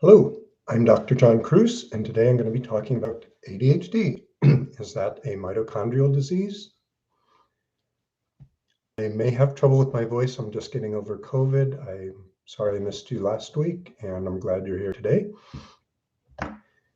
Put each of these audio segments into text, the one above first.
Hello, I'm Dr. John Kruse, and today I'm going to be talking about ADHD. Is that a mitochondrial disease? I may have trouble with my voice. I'm just getting over COVID. I'm sorry I missed you last week, and I'm glad you're here today.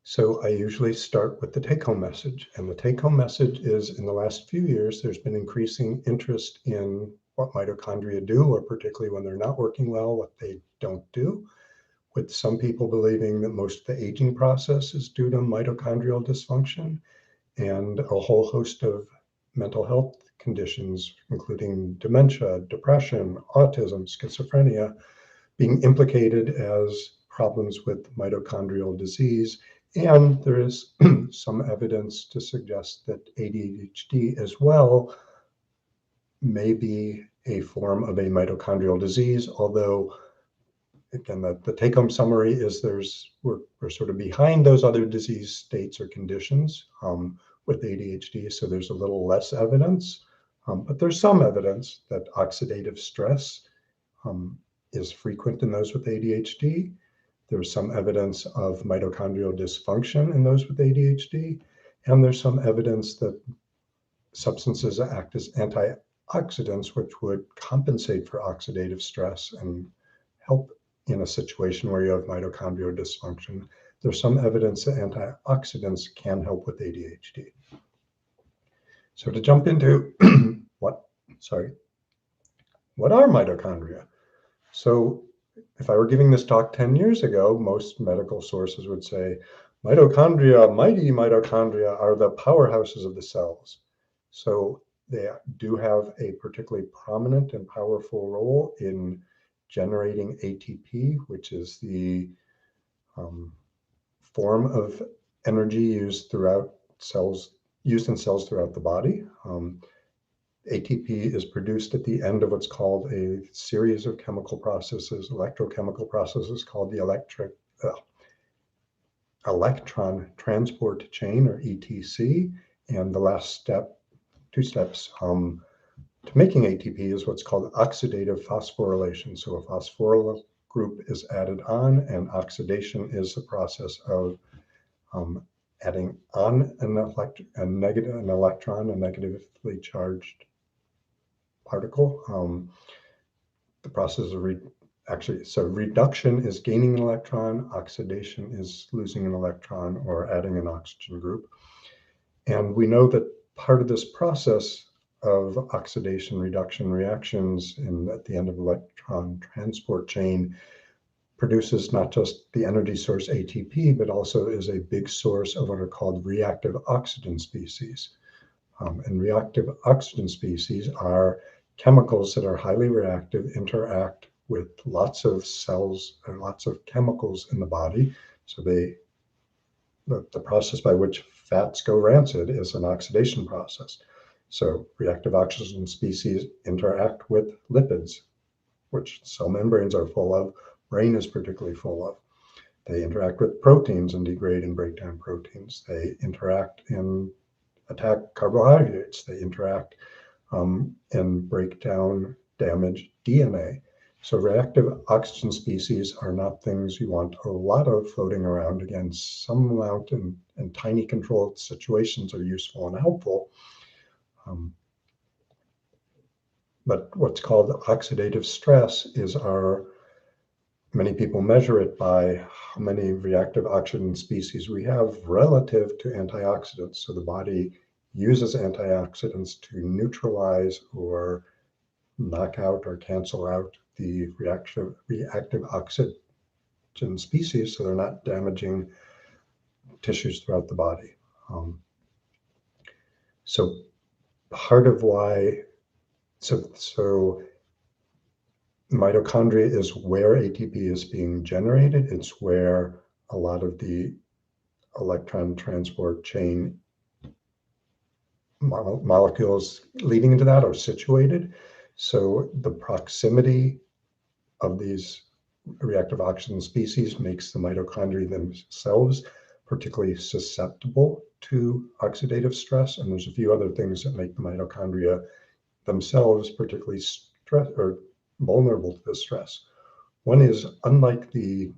So I usually start with the take-home message, and the take-home message is in the last few years, there's been increasing interest in what mitochondria do, or particularly when they're not working well, what they don't do, with some people believing that most of the aging process is due to mitochondrial dysfunction and a whole host of mental health conditions, including dementia, depression, autism, schizophrenia, being implicated as problems with mitochondrial disease. And there is some evidence to suggest that ADHD as well may be a form of a mitochondrial disease, although again, the take-home summary is we're sort of behind those other disease states or conditions with ADHD, so there's a little less evidence, but there's some evidence that oxidative stress is frequent in those with ADHD. There's some evidence of mitochondrial dysfunction in those with ADHD, and there's some evidence that substances act as antioxidants, which would compensate for oxidative stress and help in a situation where you have mitochondrial dysfunction. There's some evidence that antioxidants can help with ADHD. So to jump into what are mitochondria? So if I were giving this talk 10 years ago, most medical sources would say, mitochondria, mighty mitochondria are the powerhouses of the cells. So they do have a particularly prominent and powerful role in generating ATP, which is the form of energy used in cells throughout the body. ATP is produced at the end of what's called a series of chemical processes, electrochemical processes called the electron transport chain, or ETC. And the last two steps to making ATP is what's called oxidative phosphorylation. So a phosphoryl group is added on, and oxidation is the process of adding on an electron, a negatively charged particle. The process of reduction is gaining an electron, oxidation is losing an electron or adding an oxygen group. And we know that part of this process of oxidation reduction reactions at the end of electron transport chain produces not just the energy source ATP, but also is a big source of what are called reactive oxygen species. And reactive oxygen species are chemicals that are highly reactive, interact with lots of cells and lots of chemicals in the body. So the process by which fats go rancid is an oxidation process. So reactive oxygen species interact with lipids, which cell membranes are full of, brain is particularly full of. They interact with proteins and degrade and break down proteins. They interact and attack carbohydrates. They interact and break down damaged DNA. So reactive oxygen species are not things you want a lot of floating around. Again, some amount in tiny controlled situations are useful and helpful. But what's called oxidative stress is many people measure it by how many reactive oxygen species we have relative to antioxidants. So the body uses antioxidants to neutralize or knock out or cancel out the reactive oxygen species, so they're not damaging tissues throughout the body. So part of why, so mitochondria is where ATP is being generated. It's where a lot of the electron transport chain molecules leading into that are situated. So the proximity of these reactive oxygen species makes the mitochondria themselves particularly susceptible to oxidative stress. And there's a few other things that make the mitochondria themselves particularly stress or vulnerable to the stress. One is, unlike the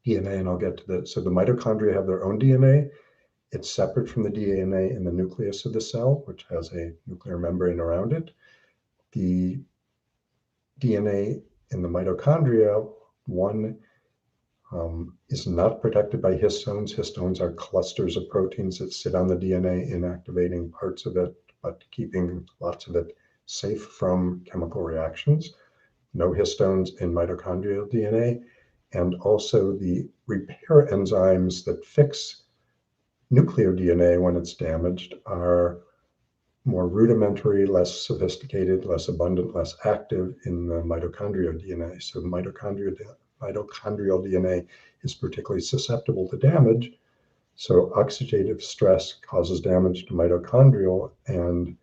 DNA, and I'll get to that. So the mitochondria have their own DNA. It's separate from the DNA in the nucleus of the cell, which has a nuclear membrane around it. The DNA in the mitochondria, one is not protected by histones. Histones are clusters of proteins that sit on the DNA, inactivating parts of it, but keeping lots of it safe from chemical reactions. No histones in mitochondrial DNA. And also the repair enzymes that fix nuclear DNA when it's damaged are more rudimentary, less sophisticated, less abundant, less active in the mitochondrial DNA. So mitochondrial DNA is particularly susceptible to damage. So oxidative stress causes damage to mitochondrial, and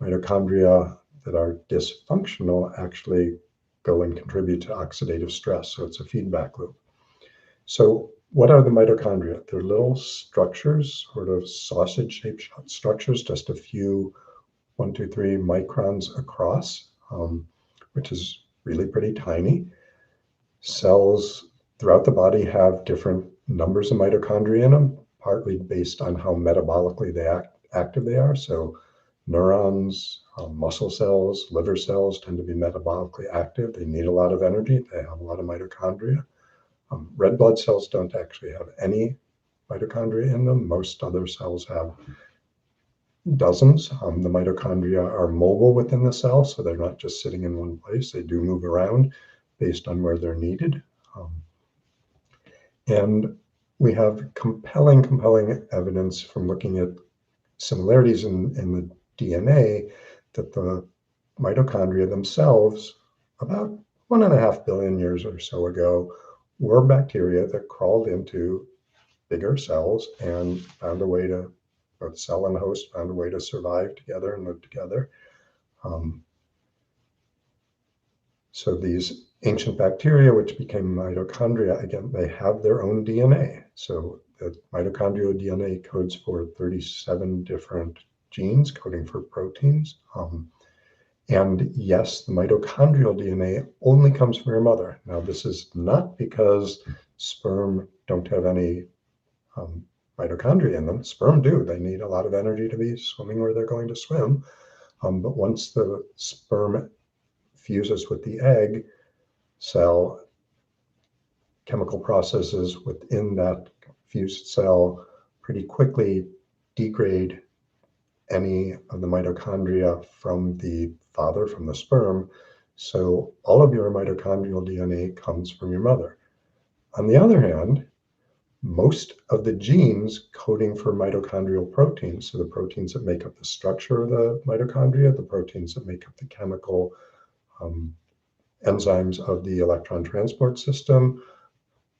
mitochondria that are dysfunctional actually go and contribute to oxidative stress. So it's a feedback loop. So what are the mitochondria? They're little structures, sort of sausage-shaped structures, just a few 1, 2, 3 microns across, which is really pretty tiny. Cells throughout the body have different numbers of mitochondria in them, partly based on how metabolically active they are. So neurons, muscle cells, liver cells tend to be metabolically active. They need a lot of energy. They have a lot of mitochondria. Red blood cells don't actually have any mitochondria in them. Most other cells have dozens. The mitochondria are mobile within the cell, so they're not just sitting in one place. They do move around based on where they're needed. And we have compelling evidence from looking at similarities in the DNA that the mitochondria themselves, about 1.5 billion years or so ago, were bacteria that crawled into bigger cells and found a way to, both cell and host found a way to survive together and live together. So these ancient bacteria, which became mitochondria, again, they have their own DNA. So the mitochondrial DNA codes for 37 different genes coding for proteins. And yes, the mitochondrial DNA only comes from your mother. Now, this is not because sperm don't have any mitochondria in them. Sperm do. They need a lot of energy to be swimming where they're going to swim. But once the sperm fuses with the egg cell, chemical processes within that fused cell pretty quickly degrade any of the mitochondria from the father, from the sperm. So all of your mitochondrial DNA comes from your mother. On the other hand, most of the genes coding for mitochondrial proteins, so the proteins that make up the structure of the mitochondria, the proteins that make up the chemical enzymes of the electron transport system,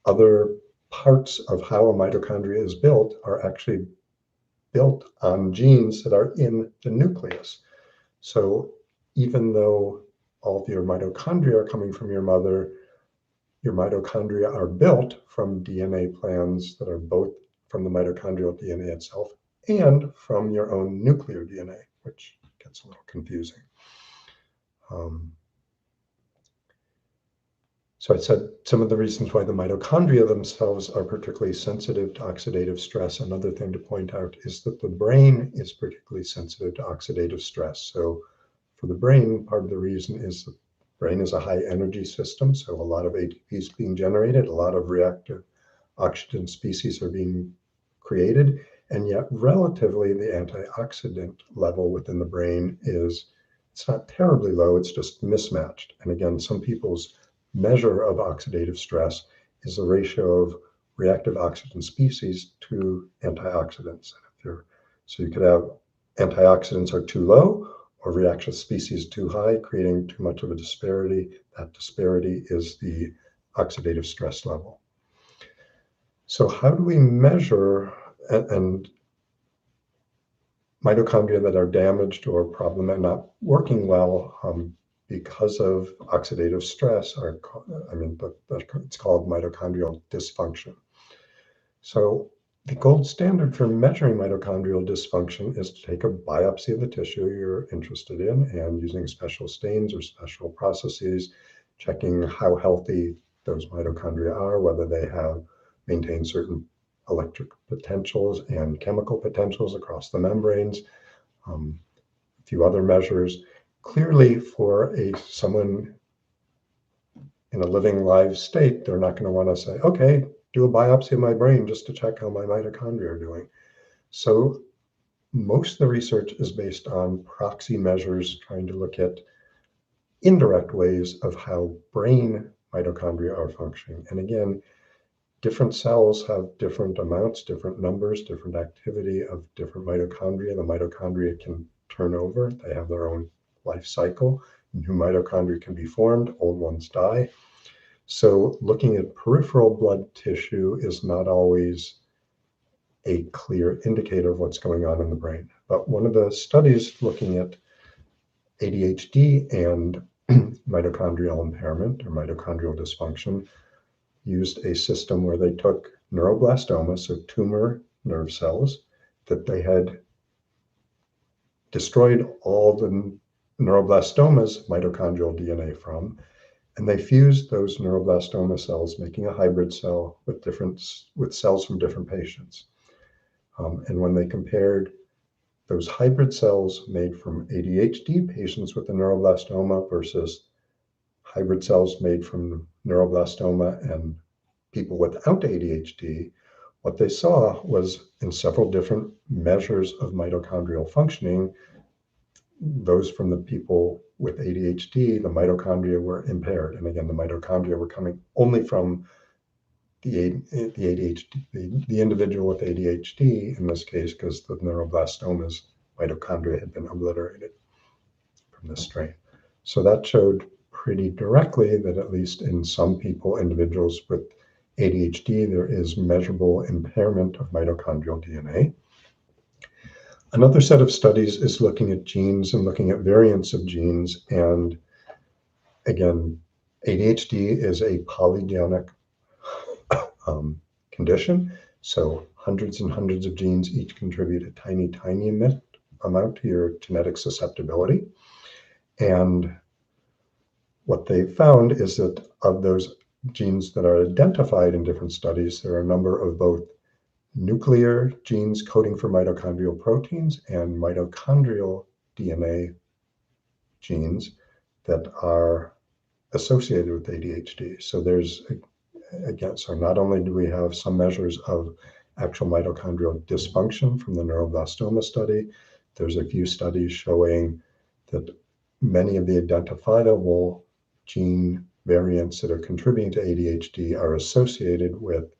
other parts of how a mitochondria is built are actually built on genes that are in the nucleus. So even though all of your mitochondria are coming from your mother, your mitochondria are built from DNA plans that are both from the mitochondrial DNA itself and from your own nuclear DNA, which gets a little confusing. So I said some of the reasons why the mitochondria themselves are particularly sensitive to oxidative stress. Another thing to point out is that the brain is particularly sensitive to oxidative stress. So for the brain, part of the reason is the brain is a high energy system. So a lot of ATP is being generated, a lot of reactive oxygen species are being created, and yet relatively the antioxidant level within the brain it's not terribly low, it's just mismatched. And again, some people's measure of oxidative stress is the ratio of reactive oxygen species to antioxidants. So you could have antioxidants are too low or reactive species too high, creating too much of a disparity. That disparity is the oxidative stress level. So how do we measure and mitochondria that are damaged or problem and not working well because of oxidative stress it's called mitochondrial dysfunction. So the gold standard for measuring mitochondrial dysfunction is to take a biopsy of the tissue you're interested in and using special stains or special processes, checking how healthy those mitochondria are, whether they have maintain certain electric potentials and chemical potentials across the membranes, a few other measures. Clearly, for someone in a living live state, they're not going to want to say, okay, do a biopsy of my brain just to check how my mitochondria are doing. So most of the research is based on proxy measures, trying to look at indirect ways of how brain mitochondria are functioning. And again, different cells have different amounts, different numbers, different activity of different mitochondria. The mitochondria can turn over. They have their own life cycle. New mitochondria can be formed, old ones die. So looking at peripheral blood tissue is not always a clear indicator of what's going on in the brain. But one of the studies looking at ADHD and mitochondrial impairment or mitochondrial dysfunction used a system where they took neuroblastoma, so tumor nerve cells that they had destroyed all the neuroblastoma's mitochondrial DNA from, and they fused those neuroblastoma cells, making a hybrid cell with cells from different patients. And when they compared those hybrid cells made from ADHD patients with a neuroblastoma versus hybrid cells made from neuroblastoma and people without ADHD, what they saw was in several different measures of mitochondrial functioning, those from the people with ADHD, the mitochondria were impaired. And again, the mitochondria were coming only from the ADHD, the individual with ADHD in this case, because the neuroblastoma's mitochondria had been obliterated from this strain. So that showed pretty directly that at least in some people, individuals with ADHD, there is measurable impairment of mitochondrial DNA. Another set of studies is looking at genes and looking at variants of genes. And again, ADHD is a polygenic condition. So hundreds and hundreds of genes each contribute a tiny, tiny amount to your genetic susceptibility. And what they found is that of those genes that are identified in different studies, there are a number of both nuclear genes coding for mitochondrial proteins and mitochondrial DNA genes that are associated with ADHD. So there's, again, so not only do we have some measures of actual mitochondrial dysfunction from the neuroblastoma study, there's a few studies showing that many of the identifiable gene variants that are contributing to ADHD are associated with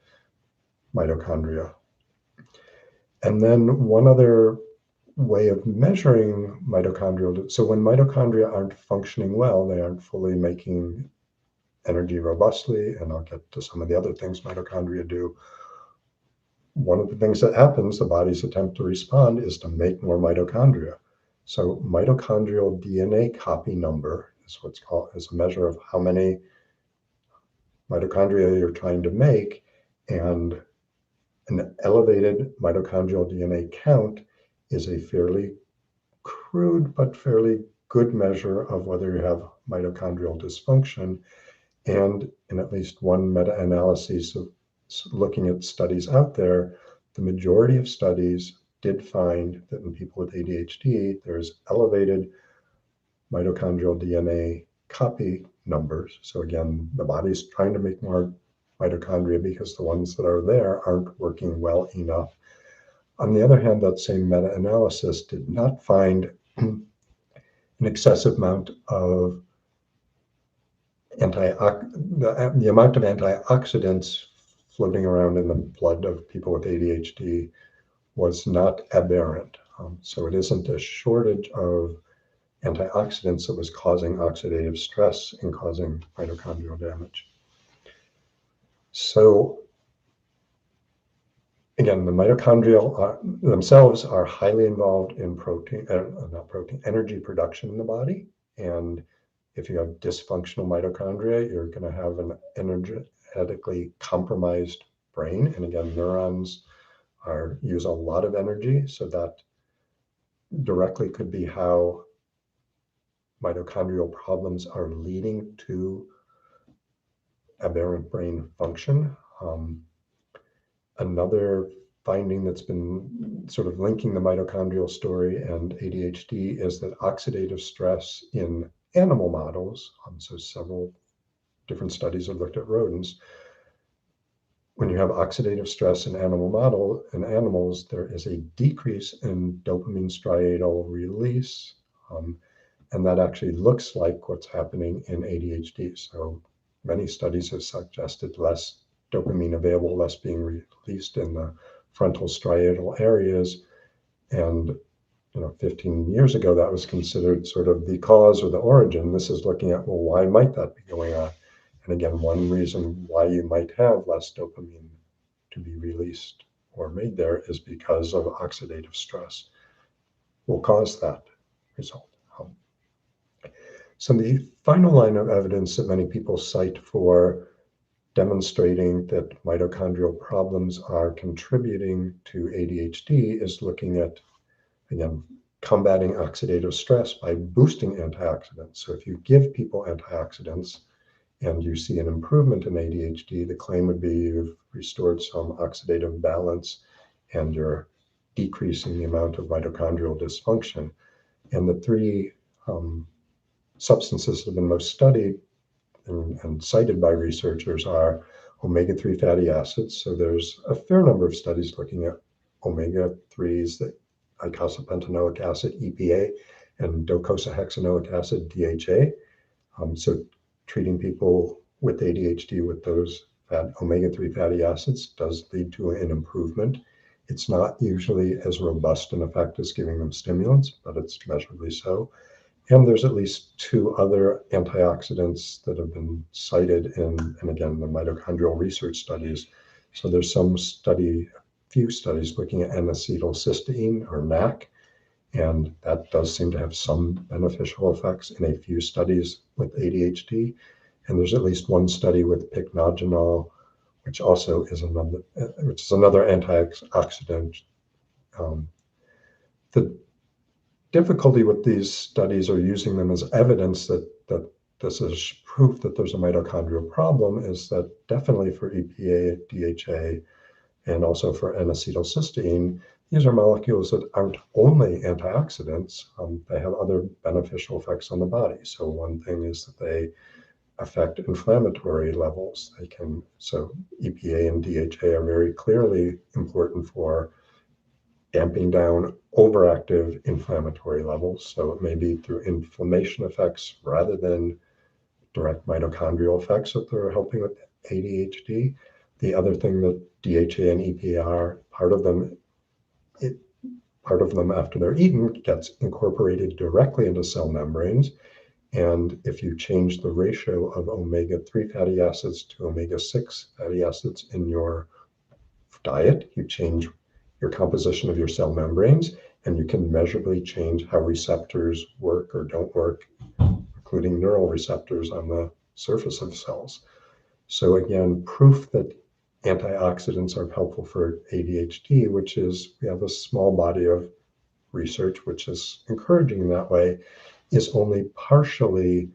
mitochondria. And then one other way of measuring mitochondrial, so when mitochondria aren't functioning well, they aren't fully making energy robustly, and I'll get to some of the other things mitochondria do. One of the things that happens, the body's attempt to respond, is to make more mitochondria. So mitochondrial DNA copy number is what's called, is a measure of how many mitochondria you're trying to make, and an elevated mitochondrial DNA count is a fairly crude but fairly good measure of whether you have mitochondrial dysfunction. And in at least one meta-analysis of looking at studies out there, the majority of studies did find that in people with ADHD, there's elevated mitochondrial DNA copy numbers. So again, the body's trying to make more mitochondria because the ones that are there aren't working well enough. On the other hand, that same meta-analysis did not find an excessive amount of the amount of antioxidants floating around in the blood of people with ADHD was not aberrant. So it isn't a shortage of antioxidants that was causing oxidative stress and causing mitochondrial damage. So again, the mitochondria themselves are highly involved in energy production in the body. And if you have dysfunctional mitochondria, you're going to have an energetically compromised brain. And again, neurons use a lot of energy. So that directly could be how mitochondrial problems are leading to aberrant brain function. Another finding that's been sort of linking the mitochondrial story and ADHD is that oxidative stress in animal models, so several different studies have looked at rodents. When you have oxidative stress in animals, there is a decrease in dopamine striatal release, and that actually looks like what's happening in ADHD. So many studies have suggested less dopamine available, less being released in the frontal striatal areas. And 15 years ago, that was considered sort of the cause or the origin. This is looking at, well, why might that be going on? And again, one reason why you might have less dopamine to be released or made there is because of oxidative stress will cause that result. So the final line of evidence that many people cite for demonstrating that mitochondrial problems are contributing to ADHD is looking at, again, combating oxidative stress by boosting antioxidants. So if you give people antioxidants and you see an improvement in ADHD, the claim would be you've restored some oxidative balance and you're decreasing the amount of mitochondrial dysfunction. And the three substances that have been most studied and cited by researchers are omega-3 fatty acids. So there's a fair number of studies looking at omega-3s, the eicosapentaenoic acid, EPA, and docosahexaenoic acid, DHA. So treating people with ADHD with those omega-3 fatty acids does lead to an improvement. It's not usually as robust an effect as giving them stimulants, but it's measurably so. And there's at least two other antioxidants that have been cited in, and again, the mitochondrial research studies. So there's few studies looking at N-acetyl cysteine or NAC, and that does seem to have some beneficial effects in a few studies with ADHD. And there's at least one study with pycnogenol, which is another antioxidant. The difficulty with these studies or using them as evidence that this is proof that there's a mitochondrial problem is that definitely for EPA, DHA, and also for N-acetylcysteine, these are molecules that aren't only antioxidants, they have other beneficial effects on the body. So one thing is that they affect inflammatory levels. So EPA and DHA are very clearly important for damping down overactive inflammatory levels. So it may be through inflammation effects rather than direct mitochondrial effects that they're helping with ADHD. The other thing that DHA and EPA are, part of them after they're eaten gets incorporated directly into cell membranes. And if you change the ratio of omega-3 fatty acids to omega-6 fatty acids in your diet, you change your composition of your cell membranes, and you can measurably change how receptors work or don't work, including neural receptors on the surface of cells. So again, proof that antioxidants are helpful for ADHD, which is, we have a small body of research which is encouraging in that way, is only partially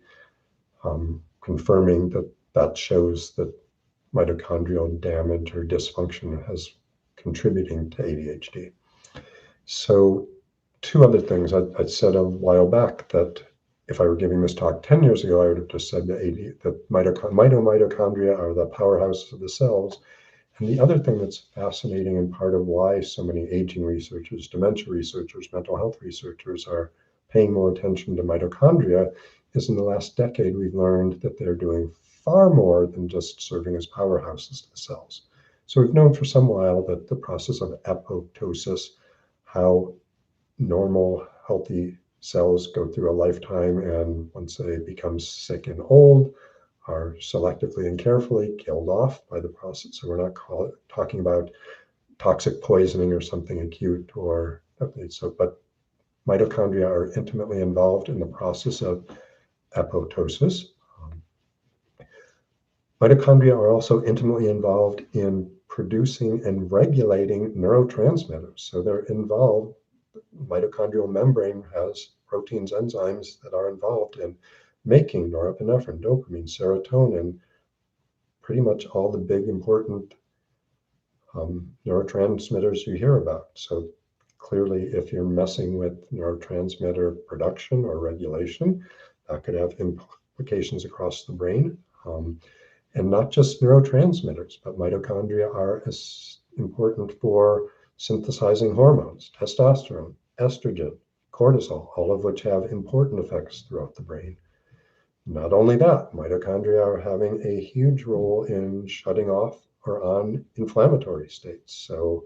confirming that shows that mitochondrial damage or dysfunction has contributing to ADHD. So two other things. I said a while back that if I were giving this talk 10 years ago, I would have just said that mitochondria are the powerhouse of the cells. And the other thing that's fascinating and part of why so many aging researchers, dementia researchers, mental health researchers are paying more attention to mitochondria is in the last decade, we've learned that they're doing far more than just serving as powerhouses to the cells. So we've known for some while that the process of apoptosis, how normal, healthy cells go through a lifetime and once they become sick and old, are selectively and carefully killed off by the process. So we're not talking about toxic poisoning or something acute but mitochondria are intimately involved in the process of apoptosis. Mitochondria are also intimately involved in producing and regulating neurotransmitters. So they're involved, mitochondrial membrane has proteins, enzymes that are involved in making norepinephrine, dopamine, serotonin, pretty much all the big important neurotransmitters you hear about. So clearly, if you're messing with neurotransmitter production or regulation, that could have implications across the brain. And not just neurotransmitters, but mitochondria are as important for synthesizing hormones, testosterone, estrogen, cortisol, all of which have important effects throughout the brain. Not only that, mitochondria are having a huge role in shutting off or on inflammatory states. So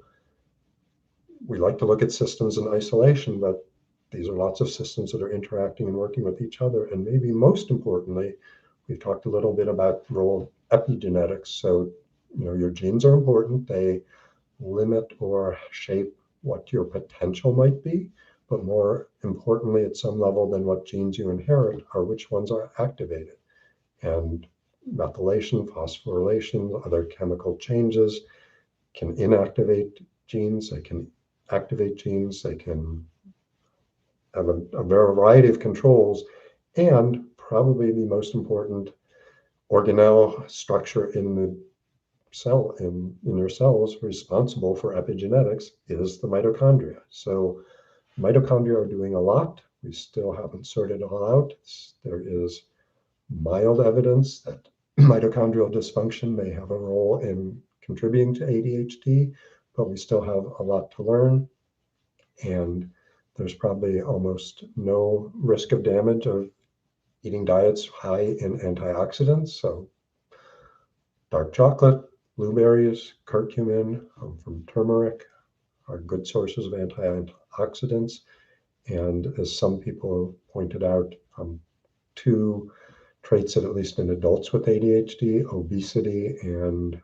we like to look at systems in isolation, but these are lots of systems that are interacting and working with each other. And maybe most importantly, we've talked a little bit about the role of epigenetics. So, your genes are important. They limit or shape what your potential might be. But more importantly, at some level than what genes you inherit are which ones are activated. And methylation, phosphorylation, other chemical changes can inactivate genes. They can activate genes. They can have a variety of controls. And probably the most important organelle structure in the cell, in your cells, responsible for epigenetics is the mitochondria. So mitochondria are doing a lot. We still haven't sorted it all out. There is mild evidence that mitochondrial dysfunction may have a role in contributing to ADHD, but we still have a lot to learn. And there's probably almost no risk of damage of eating diets high in antioxidants. So dark chocolate, blueberries, curcumin from turmeric are good sources of antioxidants. And as some people have pointed out, two traits that at least in adults with ADHD, obesity and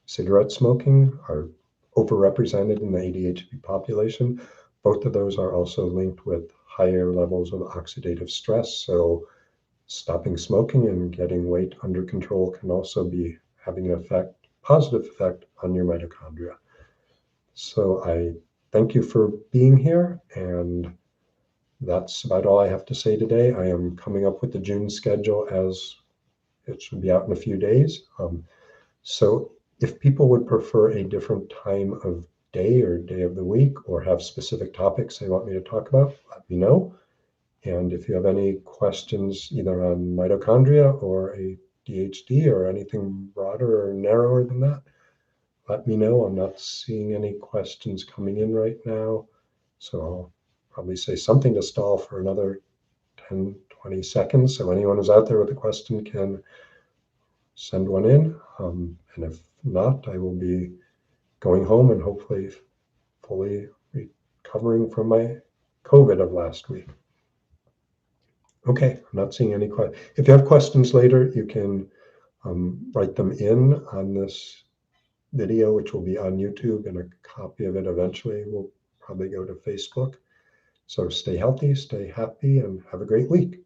cigarette smoking, are overrepresented in the ADHD population. Both of those are also linked with higher levels of oxidative stress. So stopping smoking and getting weight under control can also be having an positive effect on your mitochondria. So I thank you for being here, and that's about all I have to say today. I am coming up with the June schedule, as it should be out in a few days. So if people would prefer a different time of day or day of the week, or have specific topics they want me to talk about, let me know. And if you have any questions either on mitochondria or ADHD or anything broader or narrower than that, let me know. I'm not seeing any questions coming in right now. So I'll probably say something to stall for another 10, 20 seconds. So anyone who's out there with a question can send one in. And if not, I will be going home and hopefully fully recovering from my COVID of last week. Okay, I'm not seeing any questions. If you have questions later, you can write them in on this video, which will be on YouTube, and a copy of it eventually will probably go to Facebook. So stay healthy, stay happy, and have a great week.